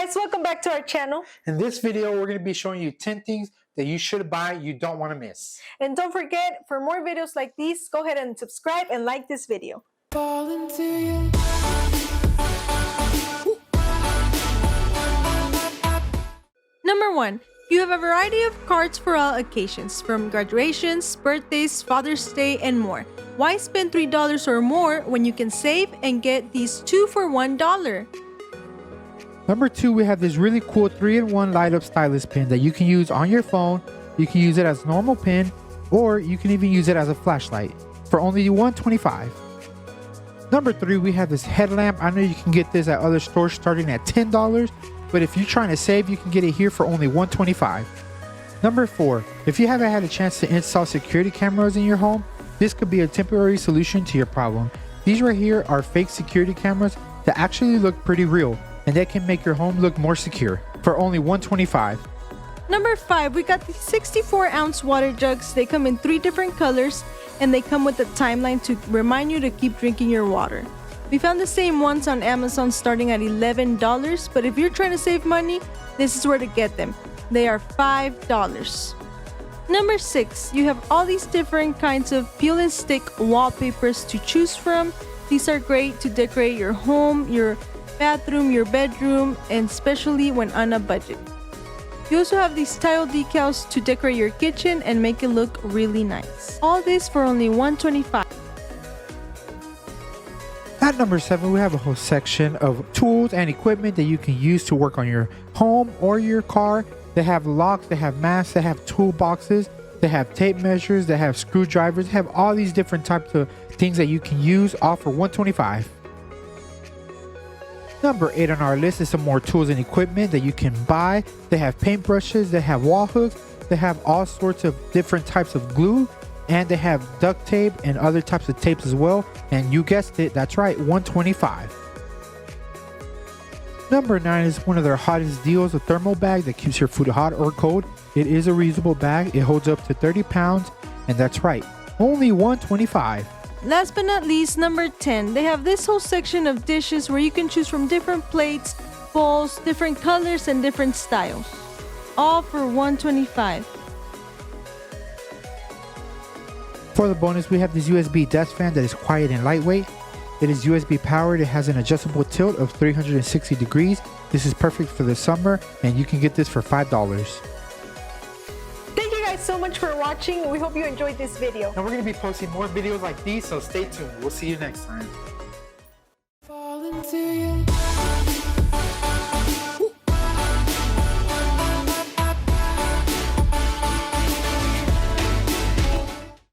guys, welcome back to our channel. In this video, we're going to be showing you 10 things that you should buy you don't want to miss. And don't forget, for more videos like these, go ahead and subscribe and like this video. Number 1. You have a variety of cards for all occasions, from graduations, birthdays, Father's Day, and more. Why spend $3 or more when you can save and get these 2 for $1? Number 2, we have this really cool 3-in-1 light up stylus pen that you can use on your phone. You can use it as a normal pen, or you can even use it as a flashlight for only $125. Number 3, we have this headlamp. I know you can get this at other stores starting at $10, but if you're trying to save, you can get it here for only $125. Number 4, if you haven't had a chance to install security cameras in your home, this could be a temporary solution to your problem. These right here are fake security cameras that actually look pretty real, and that can make your home look more secure for only $125. Number 5, we got these 64-ounce water jugs. They come in 3 different colors, and they come with a timeline to remind you to keep drinking your water. We found the same ones on Amazon starting at $11, but if you're trying to save money, this is where to get them. They are $5. Number 6, you have all these different kinds of peel and stick wallpapers to choose from. These are great to decorate your home, your bathroom, your bedroom, and especially when on a budget. You also have these tile decals to decorate your kitchen and make it look really nice. All this for only $125. At number 7, we have a whole section of tools and equipment that you can use to work on your home or your car. They have locks, they have masks, they have toolboxes, they have tape measures, they have screwdrivers, they have all these different types of things that you can use, all for $125. Number 8 on our list is some more tools and equipment that you can buy. They have paintbrushes, they have wall hooks, they have all sorts of different types of glue, and they have duct tape and other types of tapes as well. And you guessed it, that's right, $125. Number 9 is one of their hottest deals, a thermal bag that keeps your food hot or cold. It is a reusable bag, it holds up to 30 pounds, and that's right, only $125. Last but not least, number 10. They have this whole section of dishes where you can choose from different plates, bowls, different colors, and different styles. All for $125. For the bonus, we have this USB desk fan that is quiet and lightweight. It is USB powered. It has an adjustable tilt of 360 degrees. This is perfect for the summer, and you can get this for $5. Thank you guys so much for watching. We hope you enjoyed this video. And we're going to be posting more videos like these, so stay tuned. We'll see you next time.